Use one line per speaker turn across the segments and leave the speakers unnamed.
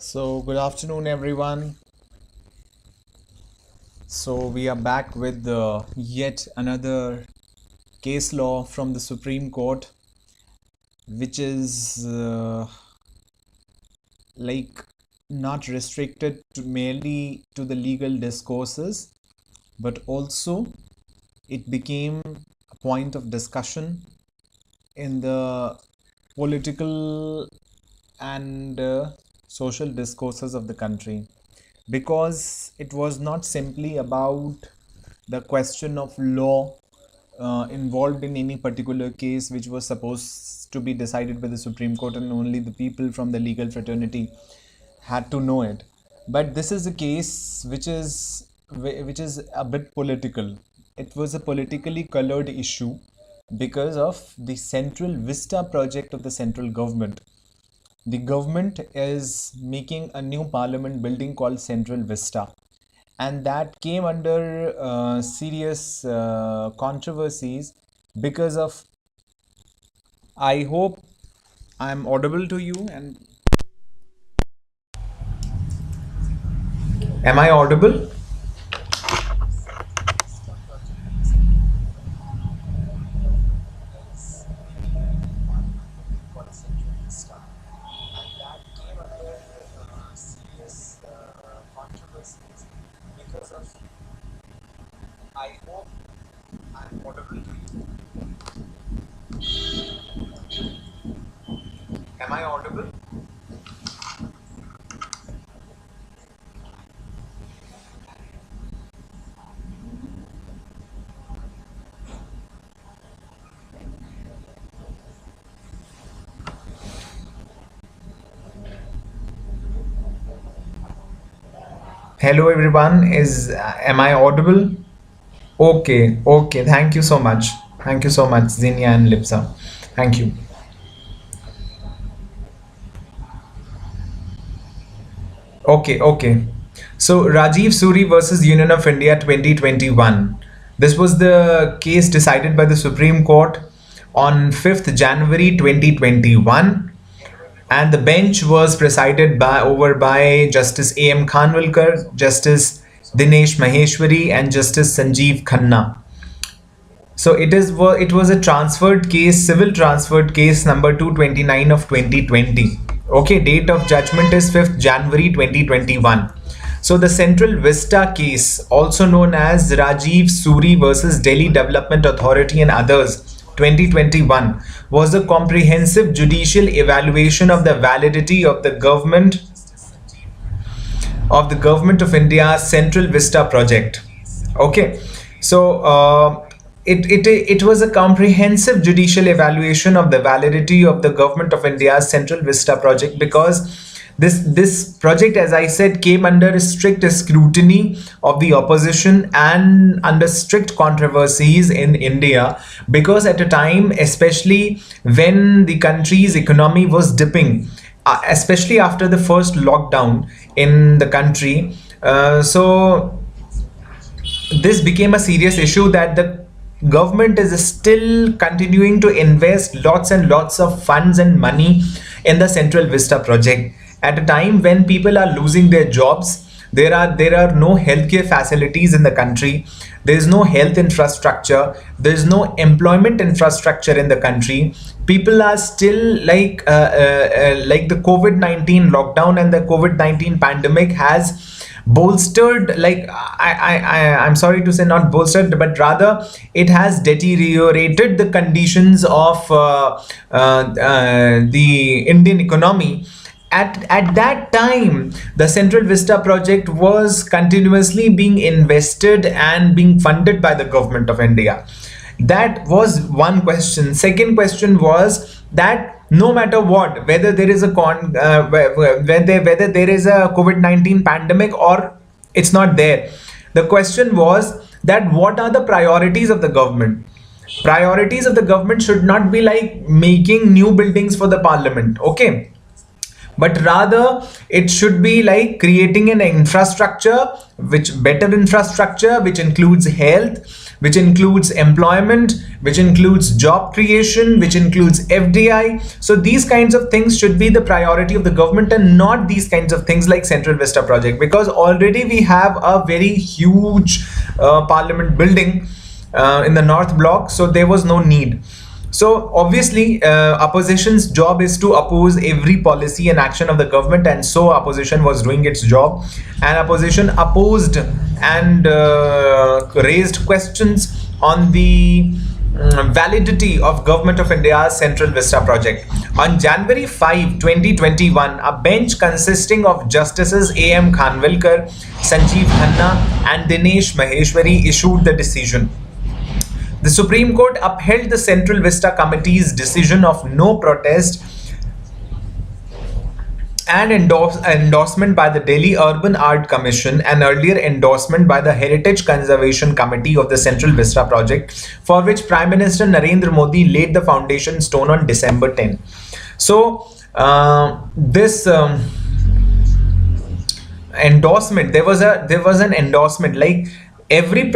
So, good afternoon, everyone. So, we are back with yet another case law from the Supreme Court, which is like not restricted to merely to the legal discourses, but also it became a point of discussion in the political and social discourses of the country, because it was not simply about the question of law involved in any particular case which was supposed to be decided by the Supreme Court and only the people from the legal fraternity had to know it. But this is a case which is a bit political. It was a politically colored issue because of the Central Vista project of the central government. The government is making a new parliament building called Central Vista, and that came under serious controversies because of. I hope I'm audible to you. And am I audible? I hope I'm audible to you. Am I audible? Hello everyone, is am I audible? Okay, okay. Thank you so much. Thank you so much, Zinia and Lipsa. Thank you. Okay, okay. So Rajeev Suri versus Union of India 2021. This was the case decided by the Supreme Court on 5th January 2021, and the bench was presided by Justice A.M. Khanwilkar, Justice Dinesh Maheshwari, and Justice Sanjeev Khanna. So it was a transferred case, civil transferred case number 229 of 2020. Okay, date of judgment is 5th January 2021. So the Central Vista case, also known as Rajeev Suri versus Delhi Development Authority and others, 2021, was a comprehensive judicial evaluation of the validity of the government of India's Central Vista project. Okay, so it was a comprehensive judicial evaluation of the validity of the government of India's Central Vista project, because this project, as I said, came under strict scrutiny of the opposition and under strict controversies in India, because at a time, especially when the country's economy was dipping, especially after the first lockdown in the country. So this became a serious issue that the government is still continuing to invest lots and lots of funds and money in the Central Vista project at a time when people are losing their jobs. There are no healthcare facilities in the country. There is no health infrastructure. There is no employment infrastructure in the country. People are still like the COVID-19 lockdown and the COVID-19 pandemic has bolstered, like I'm sorry to say, not bolstered, but rather it has deteriorated the conditions of the Indian economy. At that time, the Central Vista project was continuously being invested and being funded by the government of India. That was one question. Second question was that no matter what, whether there is a whether there is a COVID-19 pandemic or it's not there, the question was that what are the priorities of the government. Priorities of the government should not be like making new buildings for the parliament, okay, but rather it should be like creating an infrastructure, which better infrastructure, which includes health, which includes employment, which includes job creation, which includes FDI. So these kinds of things should be the priority of the government and not these kinds of things like Central Vista project, because already we have a very huge parliament building in the North Block, so there was no need. So obviously opposition's job is to oppose every policy and action of the government, and so opposition was doing its job, and opposition opposed and raised questions on the validity of Government of India's Central Vista project. On January 5, 2021, a bench consisting of Justices A.M. Khanwilkar, Sanjeev Khanna and Dinesh Maheshwari issued the decision. The Supreme Court upheld the Central Vista Committee's decision of no protest and endorsement by the Delhi Urban Art Commission, and earlier endorsement by the Heritage Conservation Committee of the Central Vista project, for which Prime Minister Narendra Modi laid the foundation stone on December 10. So this endorsement, there was an endorsement, like every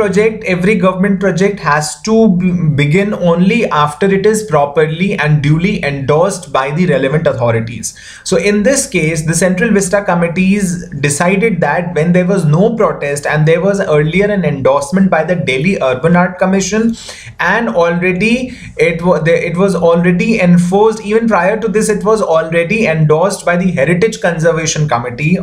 government project has to begin only after it is properly and duly endorsed by the relevant authorities. So in this case, the Central Vista committees decided that when there was no protest and there was earlier an endorsement by the Delhi Urban Art Commission, and already it was already enforced, even prior to this it was already endorsed by the Heritage Conservation Committee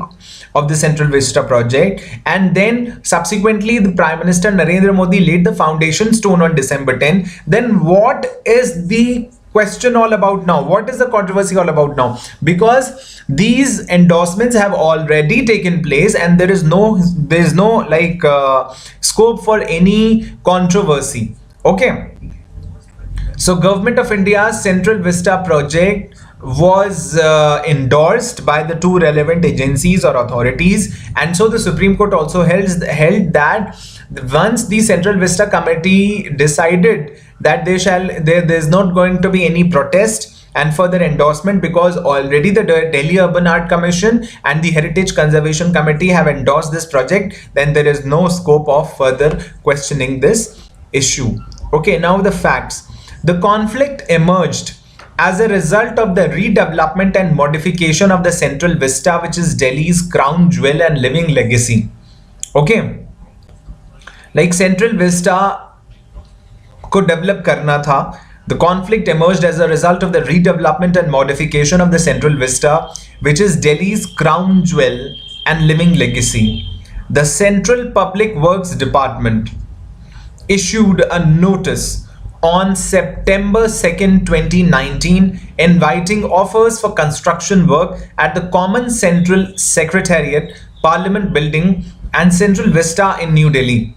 of the Central Vista project, and then subsequently the Prime Minister Narendra Modi laid the foundation stone on December 10. Then what is the question all about now? What is the controversy all about now? Because these endorsements have already taken place and there is no scope for any controversy. Okay, so Government of India's Central Vista project was endorsed by the two relevant agencies or authorities, and so the Supreme Court also held that once the Central Vista Committee decided that there's not going to be any protest and further endorsement, because already the Delhi Urban Art Commission and the Heritage Conservation Committee have endorsed this project, then there is no scope of further questioning this issue. Okay, now the facts. The conflict emerged as a result of the redevelopment and modification of the Central Vista, which is Delhi's crown jewel and living legacy. Okay, like Central Vista को develop करना था. The conflict emerged as a result of the redevelopment and modification of the Central Vista, which is Delhi's crown jewel and living legacy. The Central Public Works Department issued a notice on September 2nd, 2019, inviting offers for construction work at the Common Central Secretariat, Parliament Building and Central Vista in New Delhi.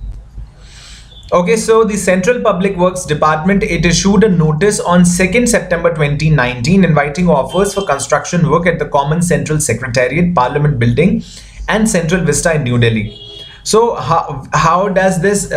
Okay, so the Central Public Works Department, it issued a notice on 2nd September 2019 inviting offers for construction work at the Common Central Secretariat, Parliament Building and Central Vista in New Delhi. So how does this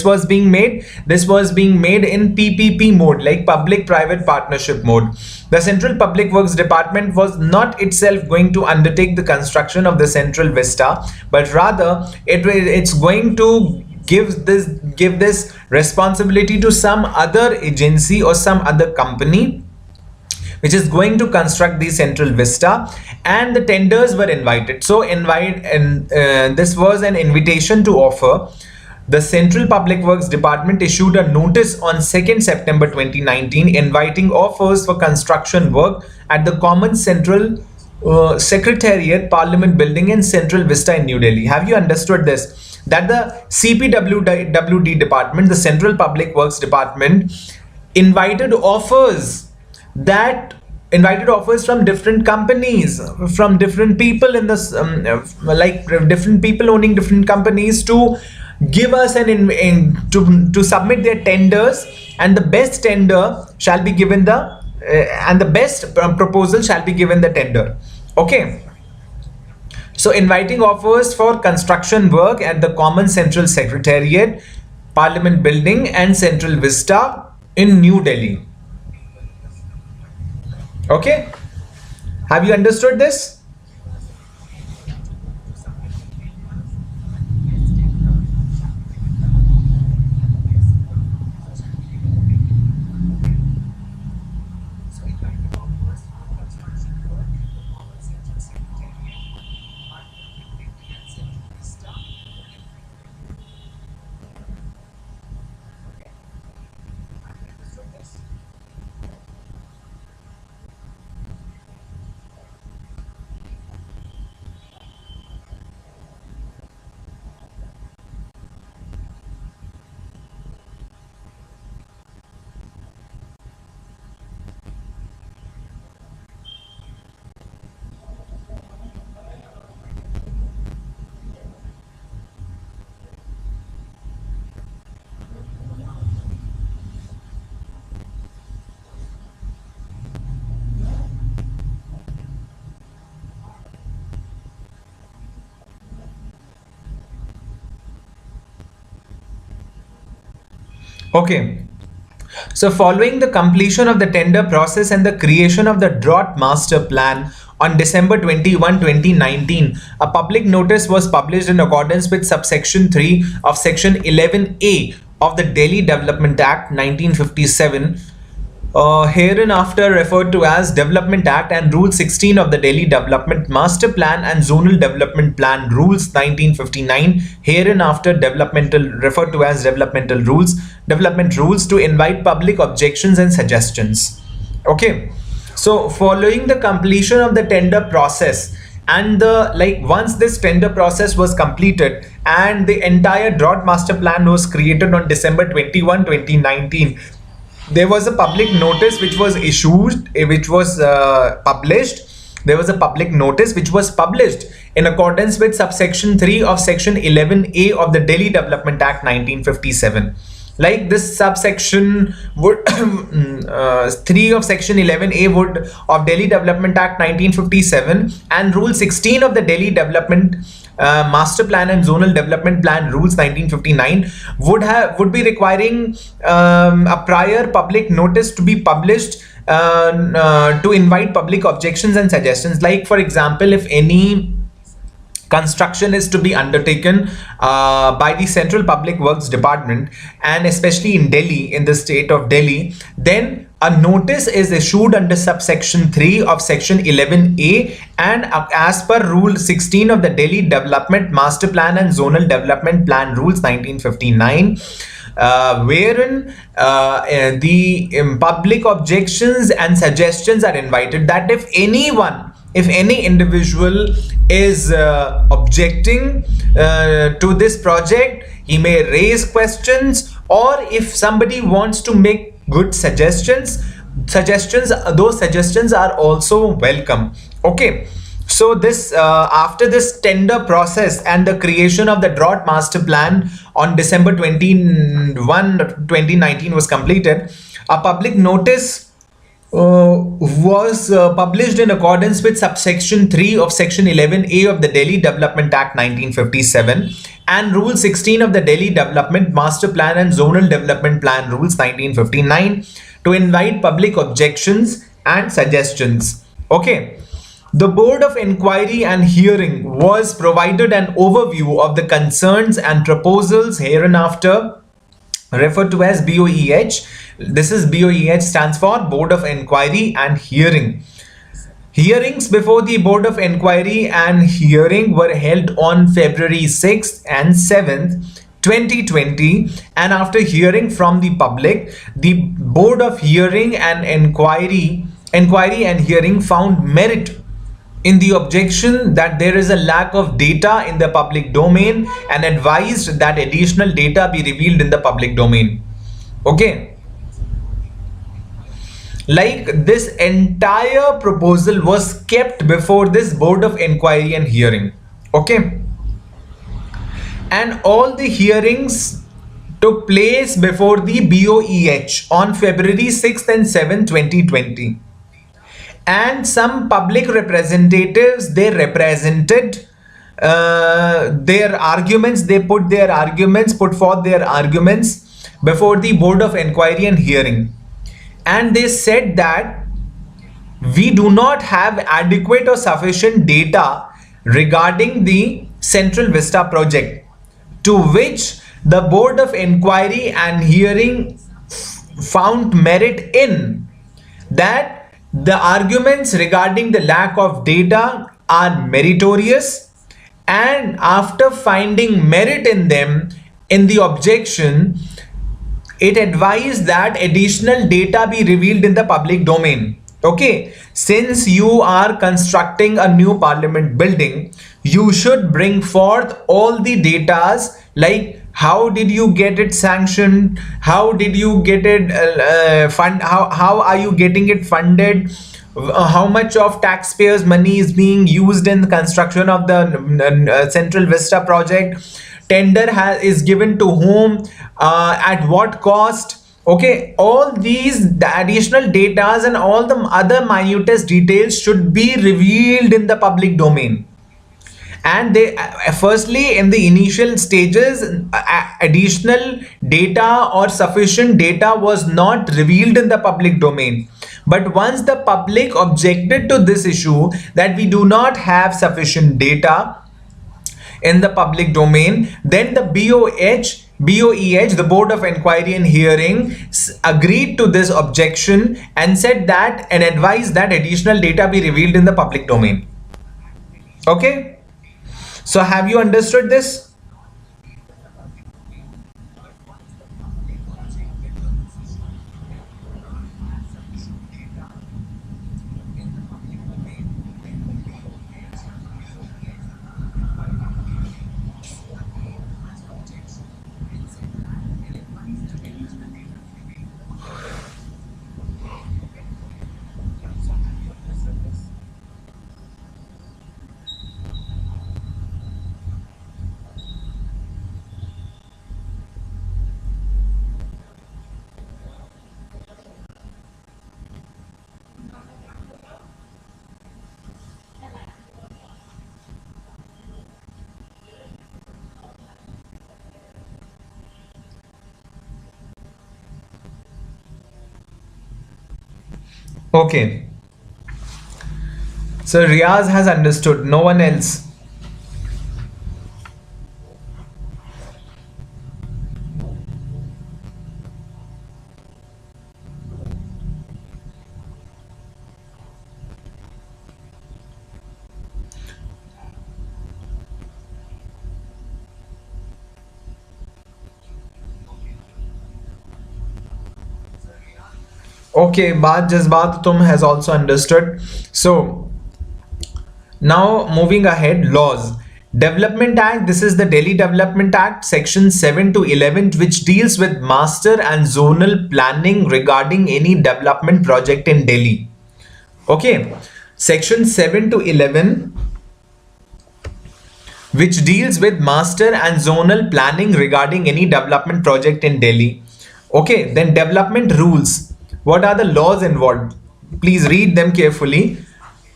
was being made? This was being made in PPP mode, like public-private partnership mode. The Central Public Works Department was not itself going to undertake the construction of the Central Vista, but rather it's going to give this responsibility to some other agency or some other company which is going to construct the Central Vista, and the tenders were invited. So this was an invitation to offer. The Central Public Works Department issued a notice on 2nd September 2019 inviting offers for construction work at the Common Central Secretariat, Parliament Building and Central Vista in New Delhi. Have you understood this? That the CPWD department, the Central Public Works Department, invited offers from different companies, from different people in this, different people owning different companies, to give us to submit their tenders, and the best tender shall be given and the best proposal shall be given the tender. Okay. So inviting offers for construction work at the Common Central Secretariat, Parliament Building and Central Vista in New Delhi. Okay, have you understood this? Okay. So, following the completion of the tender process and the creation of the drought master plan on December 21, 2019, a public notice was published in accordance with subsection 3 of section 11A of the Delhi Development Act 1957, hereinafter referred to as Development Act, and Rule 16 of the Delhi Development Master Plan and Zonal Development Plan Rules 1959, hereinafter referred to as Development Rules, to invite public objections and suggestions. Okay, so following the completion of the tender process and once this tender process was completed and the entire drought master plan was created on December 21, 2019, there was a public notice which was issued, which was published. There was a public notice which was published in accordance with subsection 3 of section 11A of the Delhi Development Act 1957. Like this subsection would 3 of section 11A would of Delhi Development Act 1957 and Rule 16 of the Delhi Development Master Plan and Zonal Development Plan Rules 1959 would be requiring a prior public notice to be published to invite public objections and suggestions. Like for example, if any construction is to be undertaken by the Central Public Works Department, and especially in Delhi, in the state of Delhi, then a notice is issued under subsection 3 of section 11A and as per Rule 16 of the Delhi Development Master Plan and Zonal Development Plan Rules 1959, wherein the public objections and suggestions are invited, that if any individual is objecting to this project, he may raise questions, or if somebody wants to make good suggestions, those suggestions are also welcome. Okay, so this after this tender process and the creation of the drought master plan on December 21, 2019 was completed, a public notice was published in accordance with subsection 3 of section 11A of the Delhi Development Act 1957 and Rule 16 of the Delhi Development Master Plan and Zonal Development Plan Rules 1959 to invite public objections and suggestions. Okay. The Board of Inquiry and Hearing was provided an overview of the concerns and proposals hereinafter referred to as BOEH. This is BOEH stands for Board of Inquiry and Hearing. Hearings before the Board of Inquiry and Hearing were held on February 6th and 7th, 2020, and after hearing from the public, the Board of Hearing and Inquiry and Hearing found merit in the objection that there is a lack of data in the public domain and advised that additional data be revealed in the public domain. Okay. Like this entire proposal was kept before this Board of Inquiry and Hearing. Okay. And all the hearings took place before the BOEH on February 6th and 7th, 2020. And some public representatives, they represented their arguments, they put forth their arguments before the Board of Inquiry and Hearing. And they said that we do not have adequate or sufficient data regarding the Central Vista project, to which the Board of Inquiry and Hearing found merit in that the arguments regarding the lack of data are meritorious, and after finding merit in them in the objection, it advised that additional data be revealed in the public domain. Okay, since you are constructing a new parliament building, you should bring forth all the datas, like how did you get it sanctioned, how did you get it how are you getting it funded, how much of taxpayers money is being used in the construction of the Central Vista project, tender is given to whom, at what cost. Okay, all these the additional data and all the other minutest details should be revealed in the public domain. and they firstly in the initial stages additional data or sufficient data was not revealed in the public domain. But once the public objected to this issue that we do not have sufficient data in the public domain, then the BOEH, the Board of Inquiry and Hearing, agreed to this objection and said that and advised that additional data be revealed in the public domain. Okay, so have you understood this? Okay, so Riaz has understood, no one else. Okay, Baat Jazbaat Tum has also understood. So now moving ahead, laws. Development Act, this is the Delhi Development Act, section 7 to 11, which deals with master and zonal planning regarding any development project in Delhi. Okay, section 7 to 11, which deals with master and zonal planning regarding any development project in Delhi. Okay, then development rules. What are the laws involved? Please read them carefully.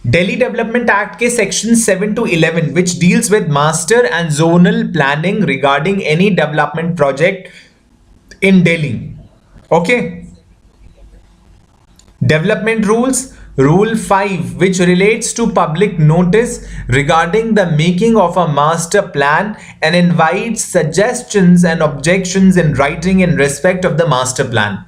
Delhi Development Act के section 7 to 11, which deals with master and zonal planning regarding any development project in Delhi. Okay. Development rules. Rule 5, which relates to public notice regarding the making of a master plan and invites suggestions and objections in writing in respect of the master plan.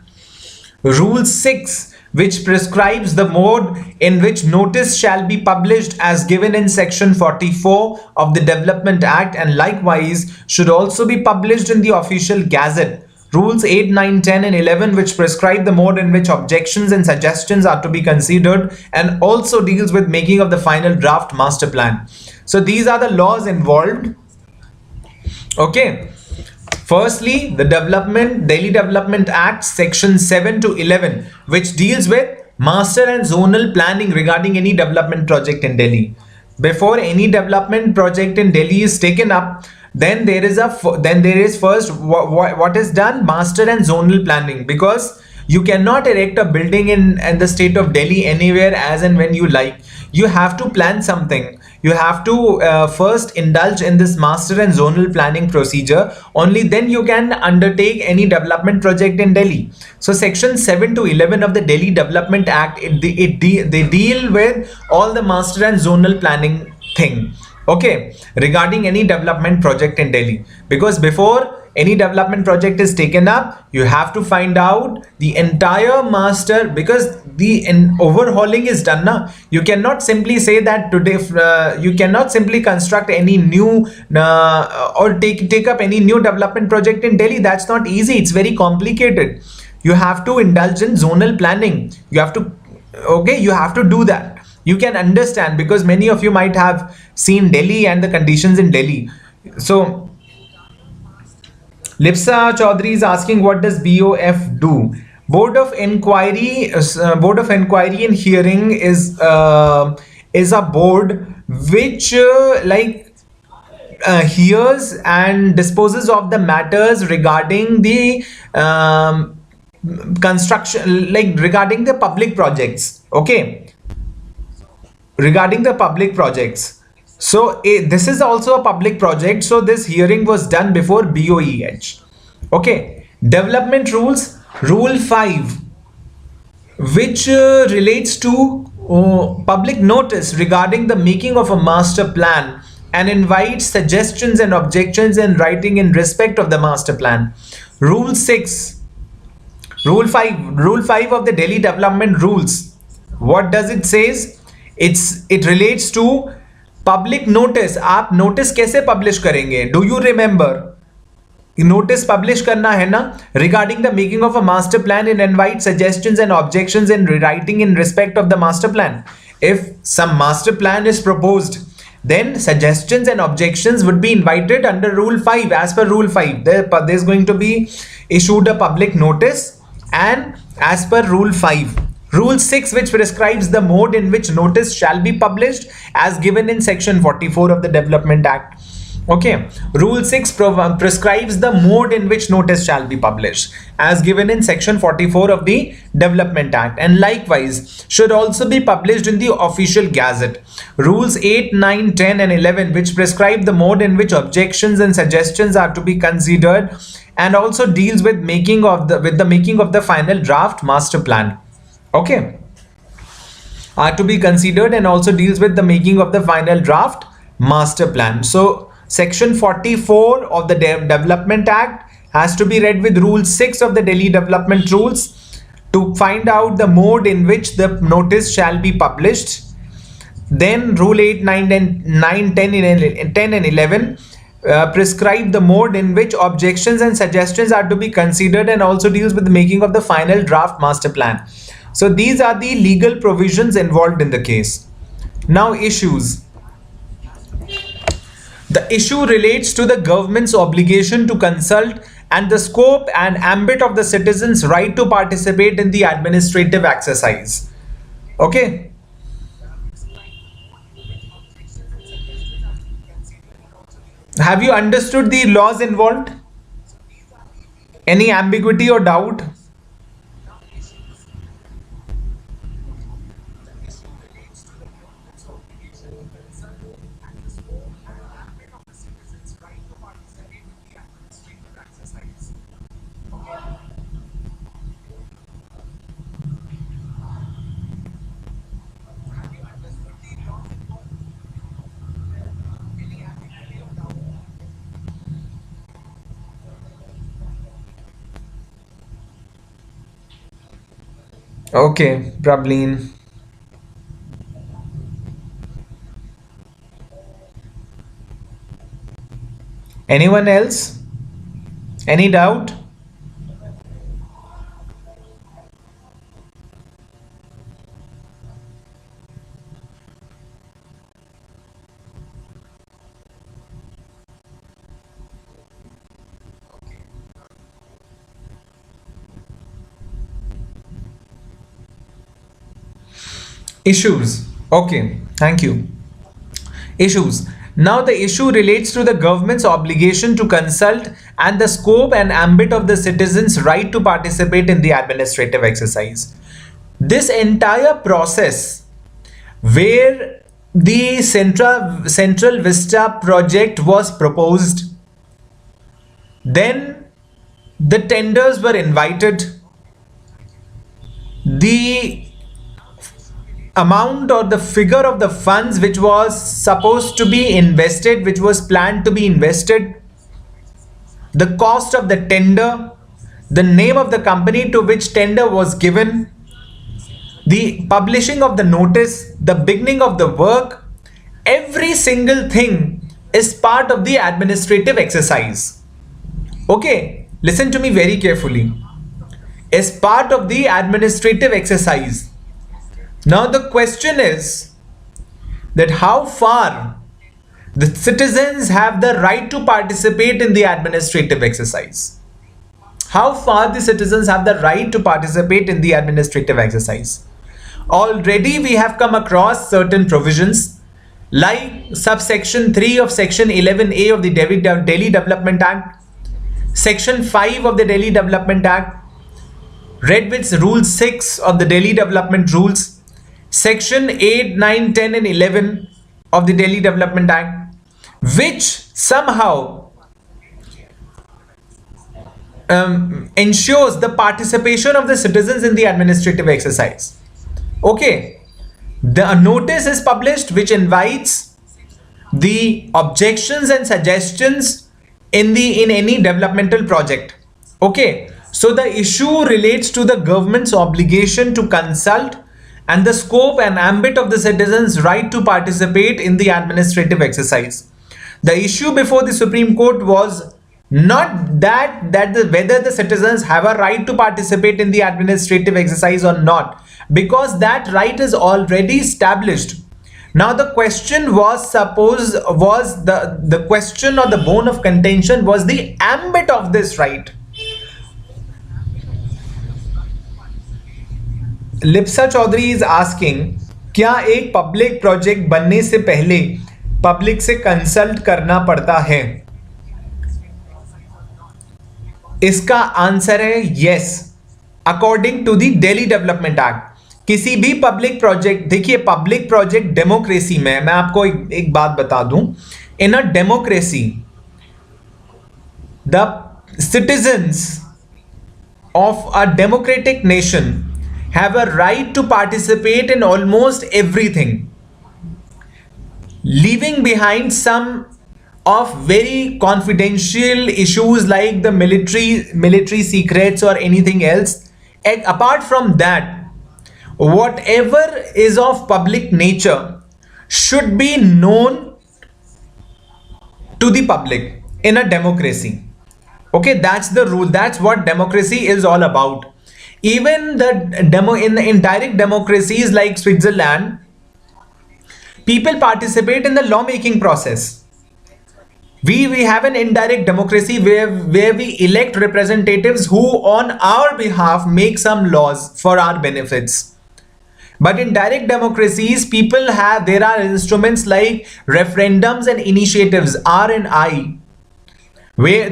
Rule 6, which prescribes the mode in which notice shall be published as given in section 44 of the Development Act and likewise should also be published in the official gazette. Rules 8, 9, 10 and 11, which prescribe the mode in which objections and suggestions are to be considered and also deals with making of the final draft master plan. So these are the laws involved. Okay. Firstly, the Delhi Development Act section 7 to 11, which deals with master and zonal planning regarding any development project in Delhi. Before any development project in Delhi is taken up, then there is first what is done, master and zonal planning, because you cannot erect a building in the state of Delhi anywhere as and when you like. You have to plan something. You have to first indulge in this master and zonal planning procedure. Only then you can undertake any development project in Delhi. So section 7 to 11 of the Delhi Development Act, they deal with all the master and zonal planning thing. Okay, regarding any development project in Delhi, because before any development project is taken up, you have to find out the entire master, because the overhauling is done now. You cannot simply say that today you cannot simply construct any new or take up any new development project in Delhi. That's not easy. It's very complicated. You have to indulge in zonal planning. You have to do that. You can understand, because many of you might have seen Delhi and the conditions in Delhi. So Lipsa Chaudhary is asking, what does BOF do? Board of Inquiry and Hearing is a board which hears and disposes of the matters regarding the construction, like regarding the public projects. Okay, regarding the public projects. So this is also a public project. So this hearing was done before BOEH. Okay. Development rules, Rule 5, which relates to public notice regarding the making of a master plan and invites suggestions and objections in writing in respect of the master plan. Rule 6, Rule 5 of the Delhi Development Rules. What does it says? It relates to public notice. आप notice कैसे publish करेंगे? Do you remember? Notice publish करना है ना, regarding the making of a master plan and invite suggestions and objections in rewriting in respect of the master plan. If some master plan is proposed, then suggestions and objections would be invited under Rule 5. As per Rule 5, there's going to be issued a public notice, and as per Rule 5. Rule 6, which prescribes the mode in which notice shall be published as given in Section 44 of the Development Act. Okay, Rule 6 prescribes the mode in which notice shall be published as given in Section 44 of the Development Act, and likewise should also be published in the official gazette. Rules 8, 9, 10 and 11, which prescribe the mode in which objections and suggestions are to be considered, and also deals with the making of the final draft master plan. Okay, are to be considered, and also deals with the making of the final draft master plan. So Section 44 of the Development Act has to be read with Rule 6 of the Delhi Development Rules to find out the mode in which the notice shall be published. Then Rule 8, 9, 10 and 11 prescribe the mode in which objections and suggestions are to be considered, and also deals with the making of the final draft master plan. So these are the legal provisions involved in the case. Now issues. The issue relates to the government's obligation to consult and the scope and ambit of the citizens' right to participate in the administrative exercise. Okay. Have you understood the laws involved? Any ambiguity or doubt? Okay, Prablin. Anyone else? Any doubt? Issues. Okay, thank you. Issues. Now the issue relates to the government's obligation to consult and the scope and ambit of the citizens' right to participate in the administrative exercise. This entire process where the Central Vista project was proposed, then the tenders were invited, the amount or the figure of the funds which was supposed to be invested, which was planned to be invested, the cost of the tender, the name of the company to which tender was given, the publishing of the notice, the beginning of the work, every single thing is part of the administrative exercise. Okay, listen to me very carefully. As part of the administrative exercise. Now the question is that how far the citizens have the right to participate in the administrative exercise. How far the citizens have the right to participate in the administrative exercise. Already we have come across certain provisions like subsection 3 of section 11A of the Delhi Development Act, section 5 of the Delhi Development Act, read with Rule 6 of the Delhi Development Rules, Section 8, 9, 10 and 11 of the Delhi Development Act, which somehow ensures the participation of the citizens in the administrative exercise. Okay, the notice is published which invites the objections and suggestions in any developmental project. Okay, so the issue relates to the government's obligation to consult and the scope and ambit of the citizens' right to participate in the administrative exercise. The issue before the Supreme Court was not whether the citizens have a right to participate in the administrative exercise or not, because that right is already established. Now the question was the question or the bone of contention was the ambit of this right. Lipsa Chaudhary is asking, क्या एक public project बनने से पहले public से consult करना पड़ता है? इसका आंसर है yes, according to the Delhi development act. किसी भी पब्लिक प्रोजेक्ट, देखिए पब्लिक प्रोजेक्ट डेमोक्रेसी में, मैं आपको एक बात बता दूं, in a democracy the citizens of a democratic nation have a right to participate in almost everything, leaving behind some of very confidential issues like the military secrets or anything else. And apart from that, whatever is of public nature should be known to the public in a democracy. Okay, that's the rule. That's what democracy is all about. Even in indirect democracies like Switzerland, people participate in the lawmaking process. We have an indirect democracy where we elect representatives who on our behalf make some laws for our benefits. But in direct democracies, there are instruments like referendums and initiatives, R and I,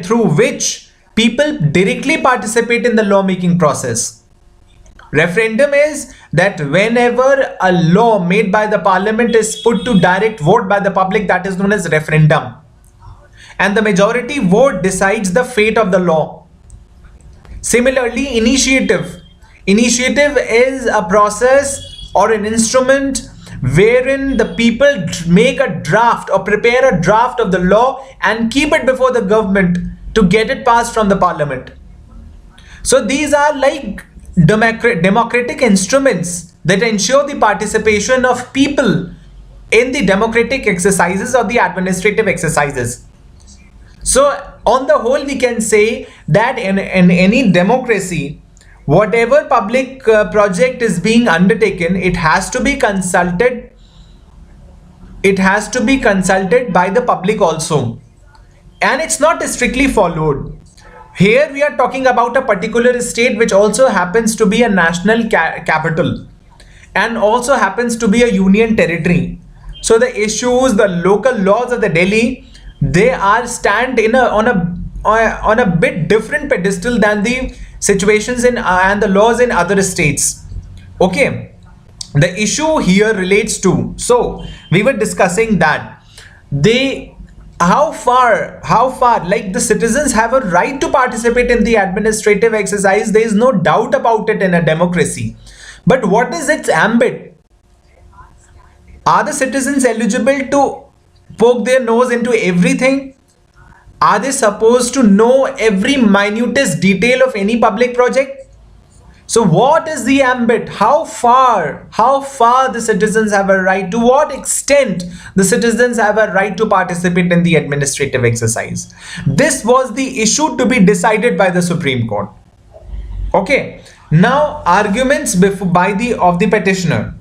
through which people directly participate in the lawmaking process. Referendum is that whenever a law made by the parliament is put to direct vote by the public, that is known as referendum. And the majority vote decides the fate of the law. Similarly, initiative. Initiative is a process or an instrument wherein the people make a draft or prepare a draft of the law and keep it before the government to get it passed from the parliament. So these are like democratic instruments that ensure the participation of people in the democratic exercises or the administrative exercises. So on the whole, we can say that in any democracy, whatever public project is being undertaken, it has to be consulted. It has to be consulted by the public also, and it's not strictly followed. Here we are talking about a particular state which also happens to be a national capital and also happens to be a union territory. So the issues, the local laws of the Delhi, they are stand on a bit different pedestal than the situations and the laws in other states. Okay, the issue here relates to, so we were discussing that how far like the citizens have a right to participate in the administrative exercise. There is no doubt about it in a democracy, but what is its ambit? Are the citizens eligible to poke their nose into everything? Are they supposed to know every minutest detail of any public project? So what is the ambit? How far the citizens have a right, to what extent the citizens have a right to participate in the administrative exercise? This was the issue to be decided by the Supreme Court. Okay, now arguments of the petitioner.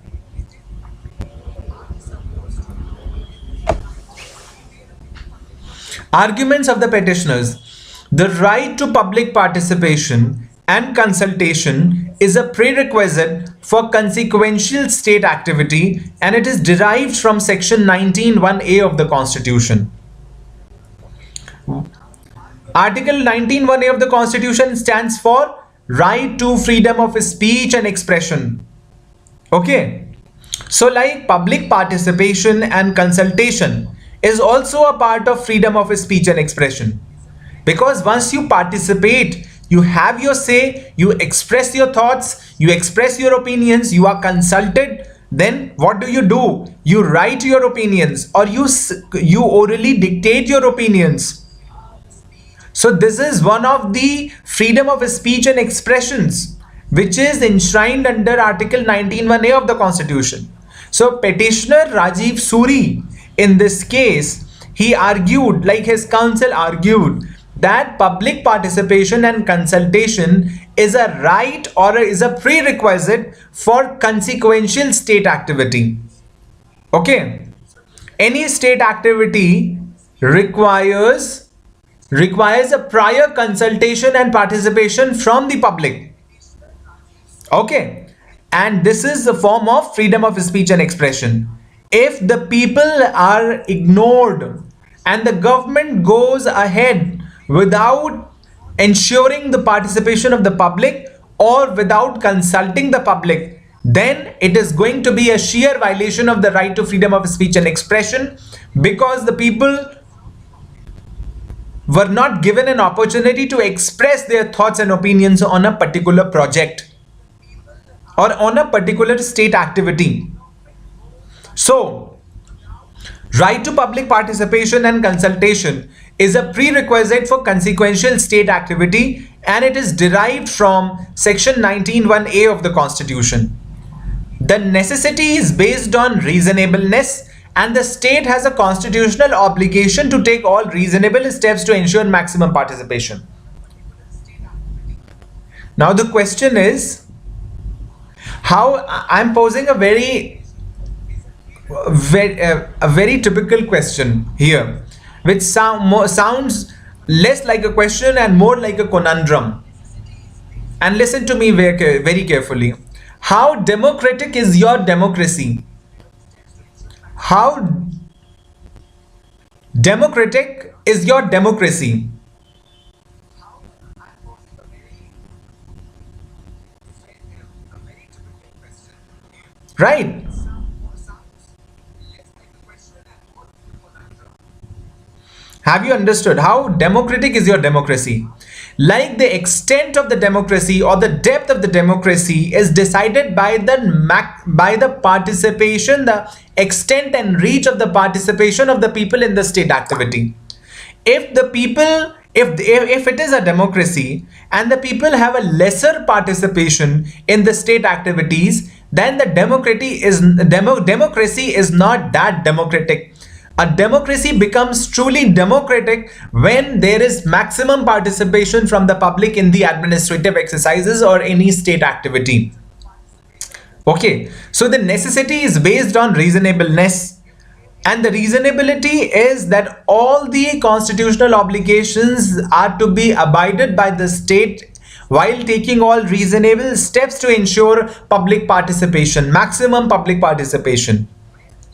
Arguments of the petitioners. The right to public participation and consultation is a prerequisite for consequential state activity, and it is derived from section 19(1)(a) of the Constitution. Article 19(1)(a) of the Constitution stands for right to freedom of speech and expression. Okay, So like public participation and consultation is also a part of freedom of speech and expression. Because once you participate, you have your say, you express your thoughts, you express your opinions, you are consulted, then what do? You write your opinions, or you orally dictate your opinions. So this is one of the freedom of speech and expressions which is enshrined under Article 19(1)(a) of the Constitution. So petitioner Rajeev Suri, in this case, he argued, like his counsel argued, that public participation and consultation is a right or is a prerequisite for consequential state activity. Okay, any state activity requires a prior consultation and participation from the public. Okay, and this is the form of freedom of speech and expression. If the people are ignored and the government goes ahead without ensuring the participation of the public or without consulting the public, then it is going to be a sheer violation of the right to freedom of speech and expression, because the people were not given an opportunity to express their thoughts and opinions on a particular project or on a particular state activity. So, right to public participation and consultation is a prerequisite for consequential state activity, and it is derived from Section 19(1)(a) of the Constitution. The necessity is based on reasonableness, and the state has a constitutional obligation to take all reasonable steps to ensure maximum participation. Now the question is, how I'm posing a very typical question here, which sounds less like a question and more like a conundrum. And listen to me very carefully. How democratic is your democracy? How democratic is your democracy? Right? Have you understood how democratic is your democracy? Like the extent of the democracy or the depth of the democracy is decided by the participation, the extent and reach of the participation of the people in the state activity. If the people, if it is a democracy and the people have a lesser participation in the state activities, then the democracy is not that democratic. A democracy becomes truly democratic when there is maximum participation from the public in the administrative exercises or any state activity. Okay, so the necessity is based on reasonableness, and the reasonability is that all the constitutional obligations are to be abided by the state while taking all reasonable steps to ensure public participation, maximum public participation.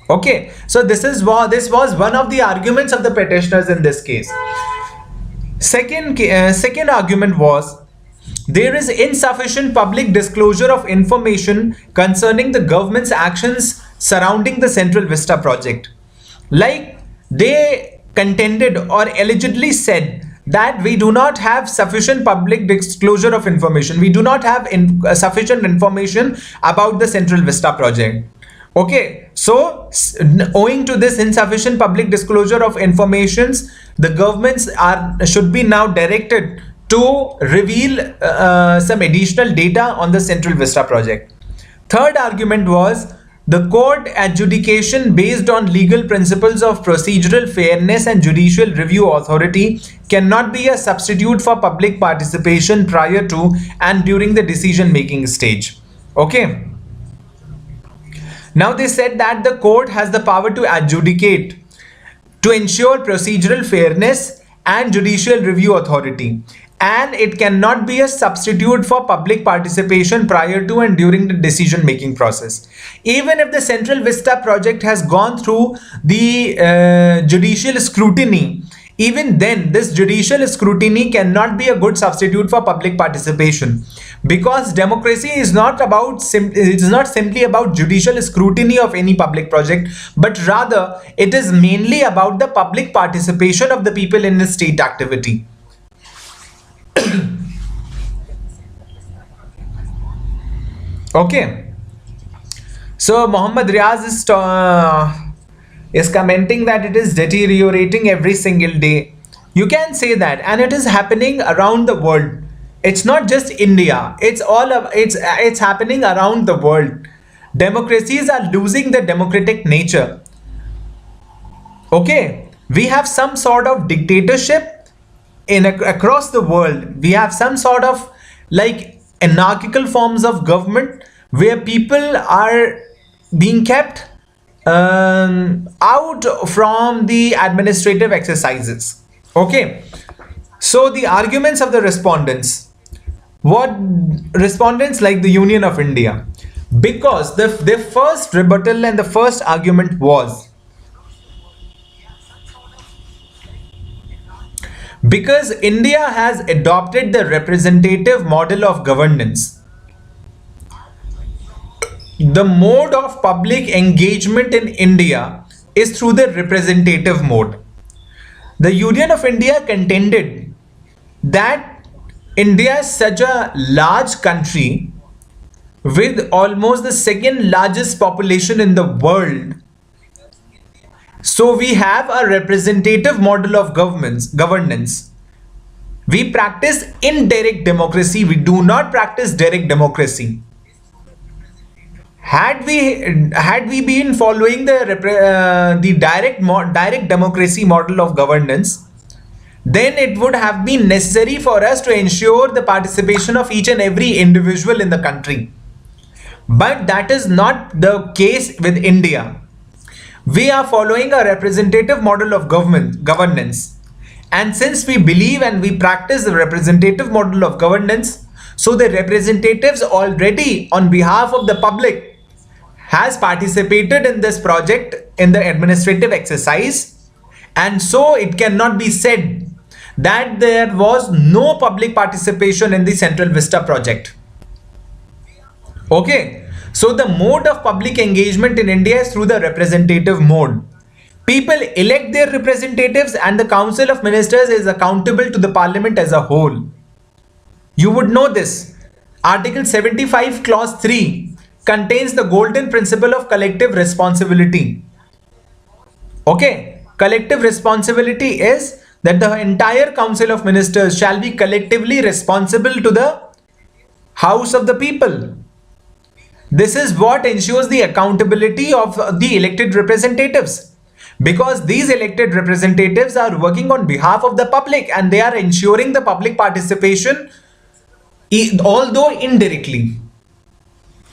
Okay, so this was one of the arguments of the petitioners in this case. Second argument was, there is insufficient public disclosure of information concerning the government's actions surrounding the Central Vista project. Like they contended or allegedly said that we do not have sufficient public disclosure of information. We do not have sufficient information about the Central Vista project. Okay, so owing to this insufficient public disclosure of informations, the governments should be now directed to reveal some additional data on the Central Vista project. Third argument was, the court adjudication based on legal principles of procedural fairness and judicial review authority cannot be a substitute for public participation prior to and during the decision making stage. Okay. Now they said that the court has the power to adjudicate to ensure procedural fairness and judicial review authority, and it cannot be a substitute for public participation prior to and during the decision making process. Even if the Central Vista project has gone through the judicial scrutiny, even then this judicial scrutiny cannot be a good substitute for public participation, because democracy is not about it is not simply about judicial scrutiny of any public project, but rather it is mainly about the public participation of the people in the state activity. Okay, so Muhammad Riaz is commenting that it is deteriorating every single day. You can say that, and it is happening around the world. It's not just India. It's happening around the world. Democracies are losing their democratic nature. Okay, we have some sort of dictatorship across the world. We have some sort of like anarchical forms of government where people are being kept out from the administrative exercises. Okay, so the arguments of the respondents, what respondents like the Union of India, because their first rebuttal and the first argument was, because India has adopted the representative model of governance, the mode of public engagement in India is through the representative mode. The Union of India contended that India is such a large country with almost the second largest population in the world. So we have a representative model of governance. We practice indirect democracy. We do not practice direct democracy. Had we been following the direct democracy model of governance, then it would have been necessary for us to ensure the participation of each and every individual in the country. But that is not the case with India. We are following a representative model of governance. And since we believe and we practice the representative model of governance, so the representatives already on behalf of the public has participated in this project in the administrative exercise, and so it cannot be said that there was no public participation in the Central Vista project. Okay, so the mode of public engagement in India is through the representative mode. People elect their representatives and the Council of Ministers is accountable to the Parliament as a whole. You would know this. Article 75 Clause 3 contains the golden principle of collective responsibility. Okay, collective responsibility is that the entire Council of Ministers shall be collectively responsible to the House of the People. This is what ensures the accountability of the elected representatives, because these elected representatives are working on behalf of the public and they are ensuring the public participation, although indirectly.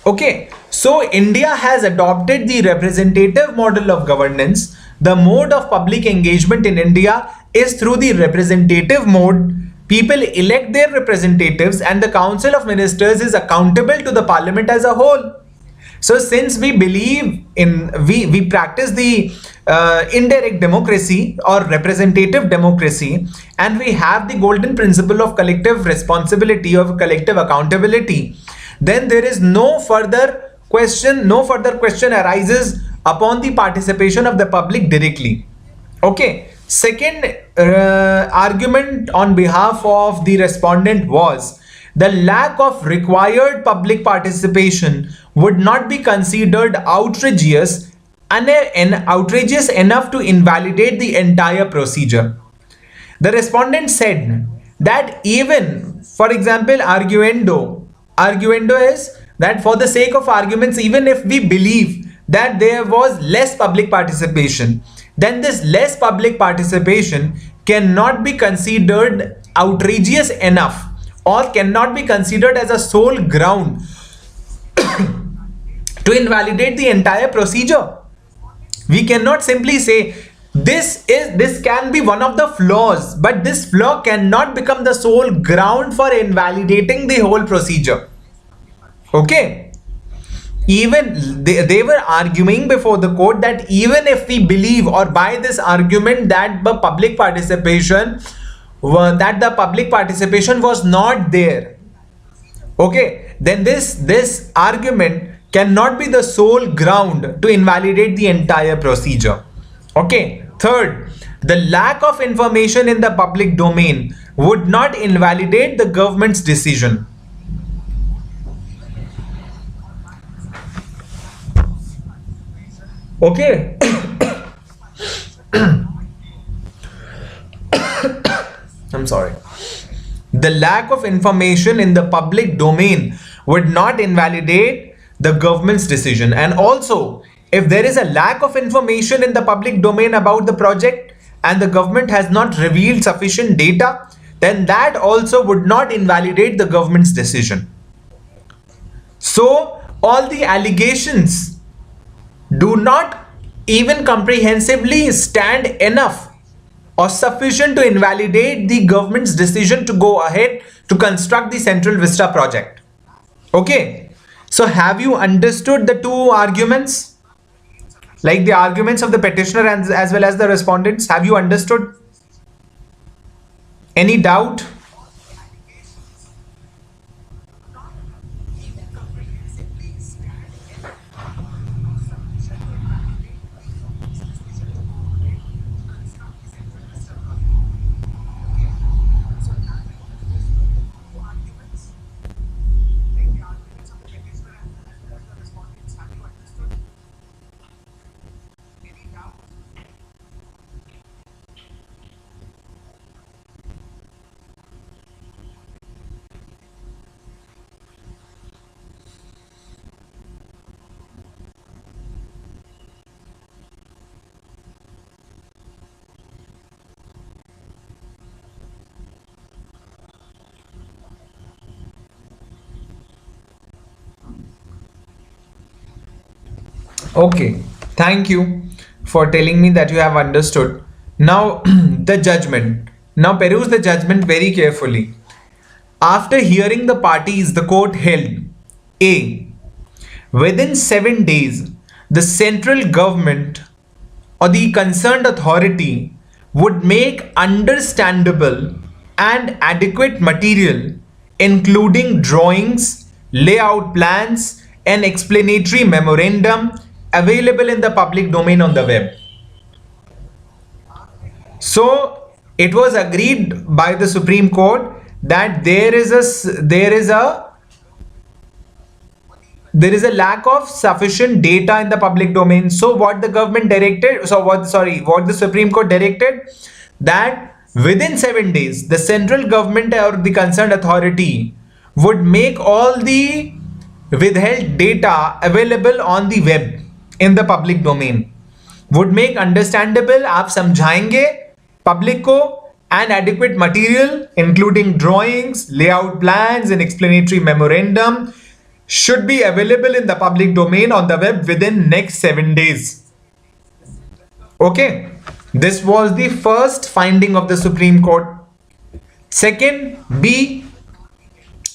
Okay, so India has adopted the representative model of governance. The mode of public engagement in India is through the representative mode. People elect their representatives and the Council of Ministers is accountable to the Parliament as a whole. So since we believe in, we practice the indirect democracy or representative democracy, and we have the golden principle of collective responsibility, of collective accountability, then there is no further question arises upon the participation of the public directly. Okay, second argument on behalf of the respondent was the lack of required public participation would not be considered outrageous enough to invalidate the entire procedure. The respondent said that even, for example, arguendo is that for the sake of arguments, even if we believe that there was less public participation, then this less public participation cannot be considered outrageous enough or cannot be considered as a sole ground to invalidate the entire procedure. We cannot simply say this can be one of the flaws, but this flaw cannot become the sole ground for invalidating the whole procedure. Okay. Even they were arguing before the court that even if we believe or buy this argument that the public participation was not there, okay, then this argument cannot be the sole ground to invalidate the entire procedure. Okay. Third, the lack of information in the public domain would not invalidate the government's decision. Okay. I'm sorry. The lack of information in the public domain would not invalidate the government's decision. And also, if there is a lack of information in the public domain about the project and the government has not revealed sufficient data, then that also would not invalidate the government's decision. So, all the allegations do not even comprehensively stand enough or sufficient to invalidate the government's decision to go ahead to construct the Central Vista project. Okay, so have you understood the two arguments? Like the arguments of the petitioner and as well as the respondents, have you understood? Any doubt? Okay, thank you for telling me that you have understood. Now, the judgment. Now, peruse the judgment very carefully. After hearing the parties, the court held A. Within 7 days, the central government or the concerned authority would make understandable and adequate material, including drawings, layout plans, and explanatory memorandum available in the public domain on the web. So it was agreed by the Supreme Court that there is a lack of sufficient data in the public domain. So what the government directed, what the Supreme Court directed, that within 7 days, the central government or the concerned authority would make all the withheld data available on the web in the public domain, would make understandable, आप समझाएंगे public को, and adequate material including drawings, layout plans and explanatory memorandum should be available in the public domain on the web within next 7 days. Okay, this was the first finding of the Supreme Court. Second, B,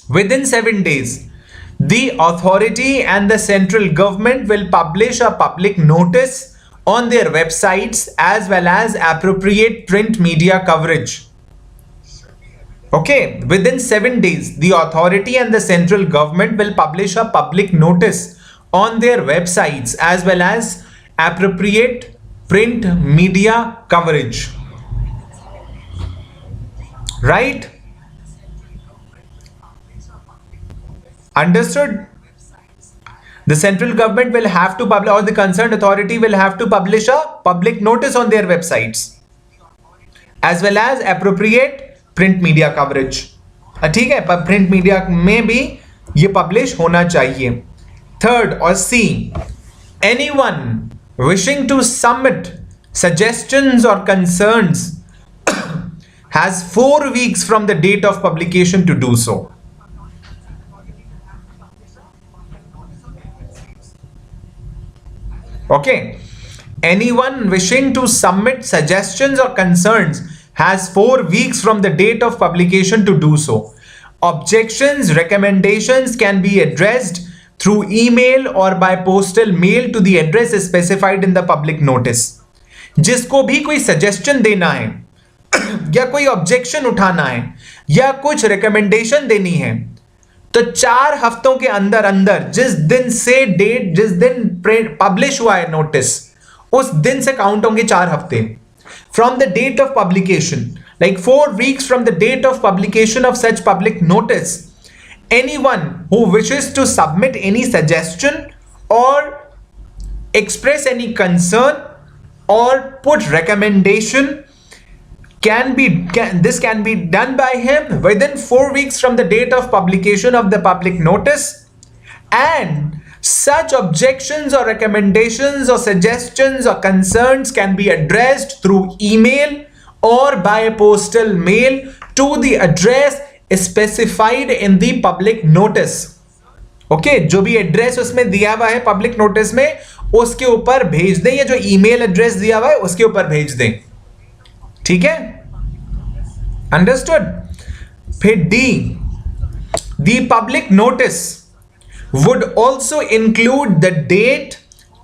within 7 days, the authority and the central government will publish a public notice on their websites as well as appropriate print media coverage. Okay, within 7 days, the authority and the central government will publish a public notice on their websites as well as appropriate print media coverage. Right? Understood? The central government will have to publish, or the concerned authority will have to publish a public notice on their websites as well as appropriate print media coverage. ठीक है, पर print media में भी ये publish होना चाहिए. Third or C, anyone wishing to submit suggestions or concerns has 4 weeks from the date of publication to do so. Okay, anyone wishing to submit suggestions or concerns has 4 weeks from the date of publication to do so. Objections, recommendations can be addressed through email or by postal mail to the address specified in the public notice. जिसको भी कोई suggestion देना है या कोई objection उठाना है या कुछ रिकमेंडेशन देनी है, तो 4 हफ्तों के अंदर अंदर जिस दिन से डेट, जिस दिन पब्लिश हुआ है नोटिस, उस दिन से काउंट होंगे 4 हफ्ते from the date of publication, like 4 weeks from the date of publication of such public notice. Anyone who wishes to submit any suggestion or express any concern or put recommendation this can be done by him within 4 weeks from the date of publication of the public notice, and such objections or recommendations or suggestions or concerns can be addressed through email or by postal mail to the address specified in the public notice. Okay, जो भी address उसमें दिया हुआ है public notice में, उसके ऊपर भेज दें, या जो ईमेल एड्रेस दिया हुआ है उसके ऊपर भेज दें. ठीक है, अंडरस्टूड. फिर D, the public notice would also include the date,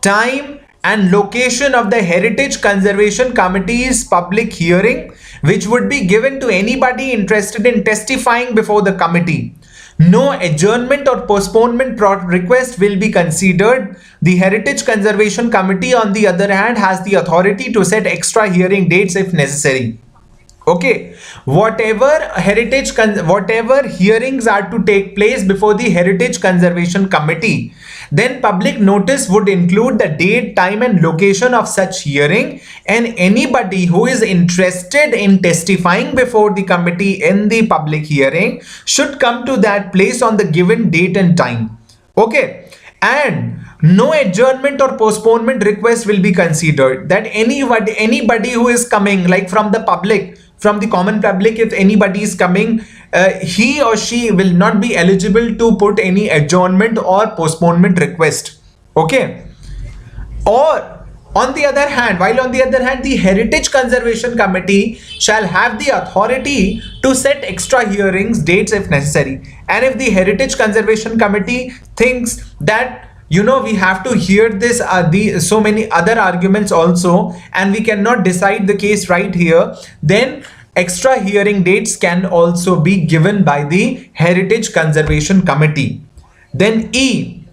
time and location of the Heritage Conservation Committee's public hearing, which would be given to anybody interested in testifying before the committee. No adjournment or postponement request will be considered. The Heritage Conservation Committee, on the other hand, has the authority to set extra hearing dates if necessary. Okay, whatever hearings are to take place before the Heritage Conservation Committee, then public notice would include the date, time and location of such hearing, and anybody who is interested in testifying before the committee in the public hearing should come to that place on the given date and time. Okay, and no adjournment or postponement request will be considered. That anybody who is coming, like from the public, from the common public, if anybody is coming, he or she will not be eligible to put any adjournment or postponement request. Okay, or on the other hand, the Heritage Conservation Committee shall have the authority to set extra hearings dates if necessary. And if the Heritage Conservation Committee thinks that, you know, we have to hear this so many other arguments also, and we cannot decide the case right here, then extra hearing dates can also be given by the Heritage Conservation Committee. Then E,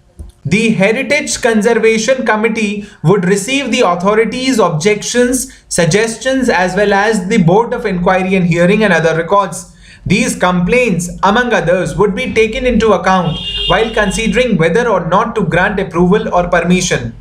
the Heritage Conservation Committee would receive the authorities' objections, suggestions, as well as the Board of Inquiry and Hearing and other records. These complaints, among others, would be taken into account while considering whether or not to grant approval or permission.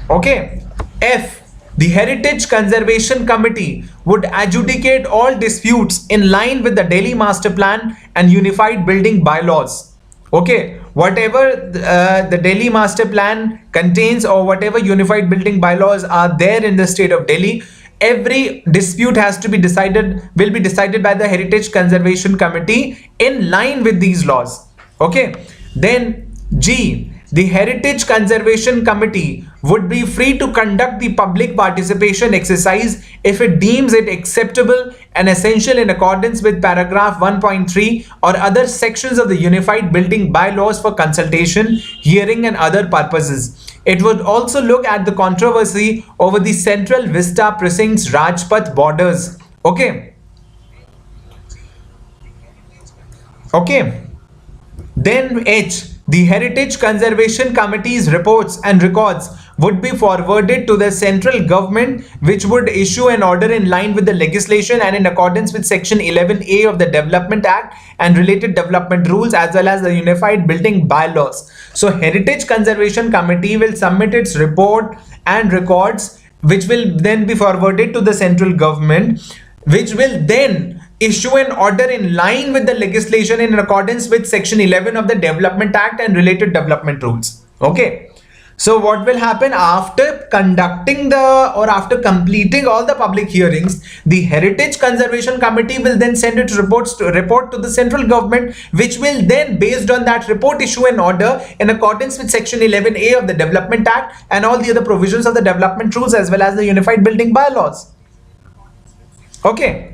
Okay. F, the Heritage Conservation Committee would adjudicate all disputes in line with the Delhi Master Plan and Unified Building Bylaws. Okay, whatever the Delhi Master Plan contains or whatever Unified Building Bylaws are there in the state of Delhi, every dispute will be decided by the Heritage Conservation Committee in line with these laws. Okay, then G, the Heritage Conservation Committee would be free to conduct the public participation exercise if it deems it acceptable and essential in accordance with paragraph 1.3 or other sections of the Unified Building Bylaws for consultation, hearing and other purposes. It would also look at the controversy over the Central Vista precinct's Rajpath borders. Okay. Okay. Then H, the Heritage Conservation Committee's reports and records would be forwarded to the central government, which would issue an order in line with the legislation and in accordance with Section 11A of the Development Act and related development rules, as well as the Unified Building Bylaws. So Heritage Conservation Committee will submit its report and records, which will then be forwarded to the central government, which will then issue an order in line with the legislation in accordance with Section 11 of the Development Act and related development rules. Okay. So what will happen after completing all the public hearings, the Heritage Conservation Committee will then send its report to the central government, which will then, based on that report, issue an order in accordance with Section 11A of the Development Act and all the other provisions of the development rules, as well as the Unified Building Bylaws. Okay.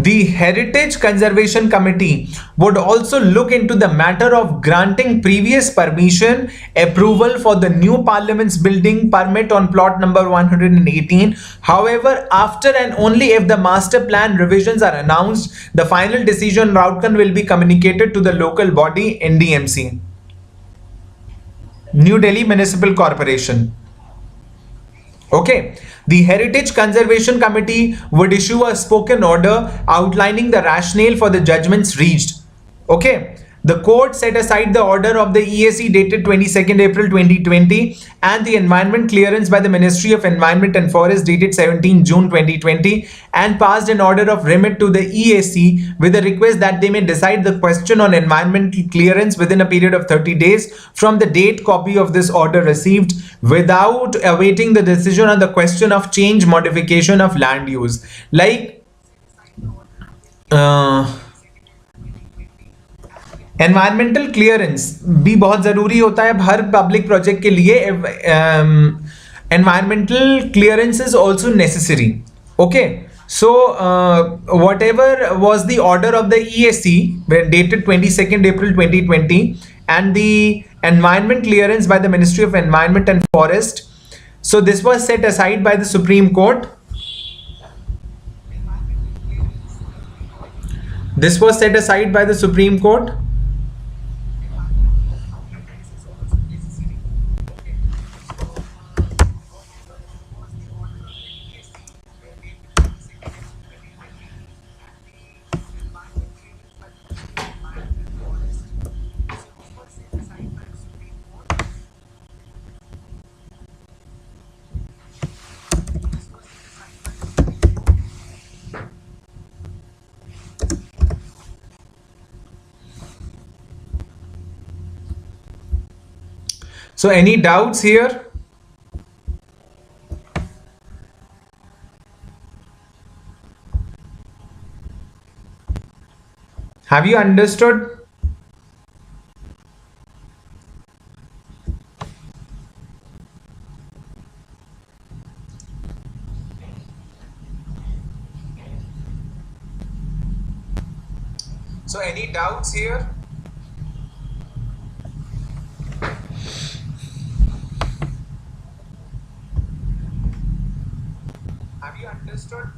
The Heritage Conservation Committee would also look into the matter of granting previous permission approval for the new Parliament's building permit on plot number 118. However, after and only if the master plan revisions are announced, the final decision outcome will be communicated to the local body NDMC. New Delhi Municipal Corporation. Okay, the Heritage Conservation Committee would issue a spoken order outlining the rationale for the judgments reached. Okay, the court set aside the order of the EAC dated 22nd April 2020 and the environment clearance by the Ministry of Environment and Forest dated 17 June 2020 and passed an order of remit to the EAC with a request that they may decide the question on environmental clearance within a period of 30 days from the date copy of this order received without awaiting the decision on the question of change modification of land use. Like environmental clearance भी बहुत ज़रूरी होता है हर public project के लिए. Environmental clearance is also necessary. Okay, so whatever was the order of the EAC dated 22nd April 2020 and the environment clearance by the Ministry of Environment and Forest, so this was set aside by the Supreme Court. This was set aside by the Supreme Court. So any doubts here? Have you understood? So any doubts here? Have you understood?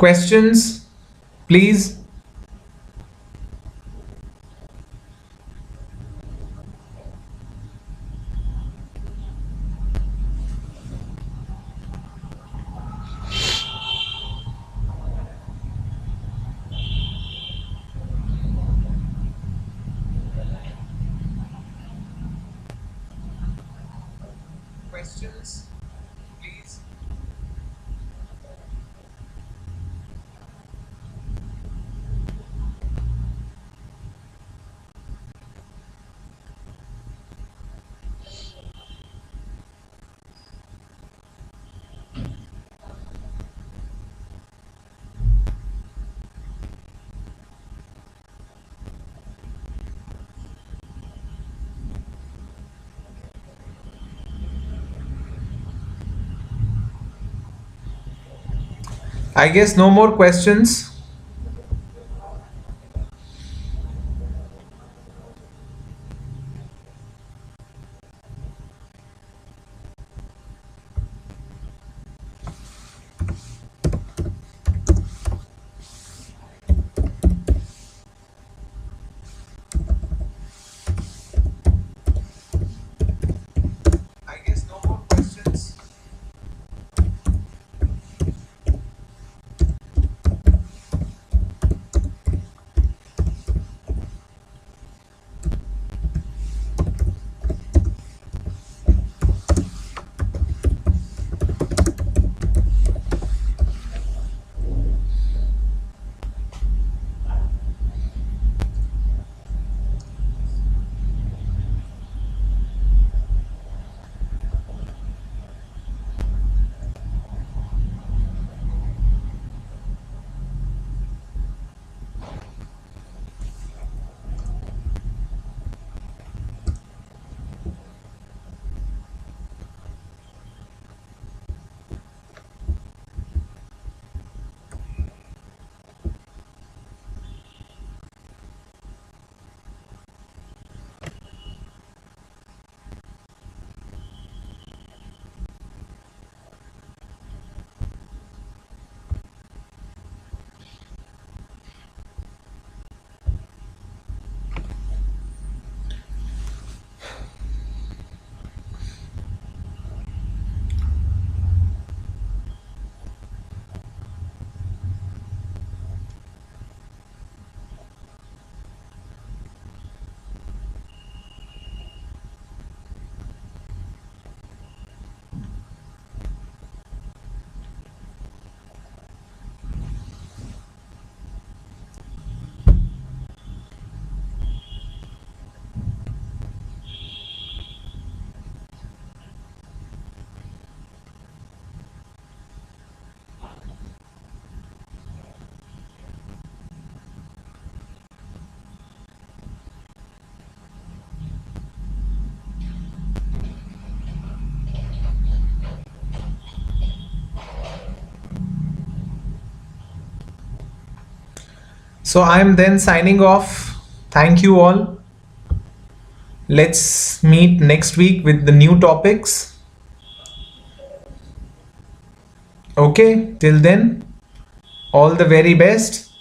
Questions, please. Questions, please. I guess no more questions. I guess no more questions. So I'm then signing off. Thank you all. Let's meet next week with the new topics. Okay, till then, all the very best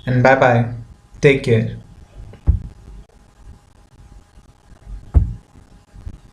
and bye bye. Take care.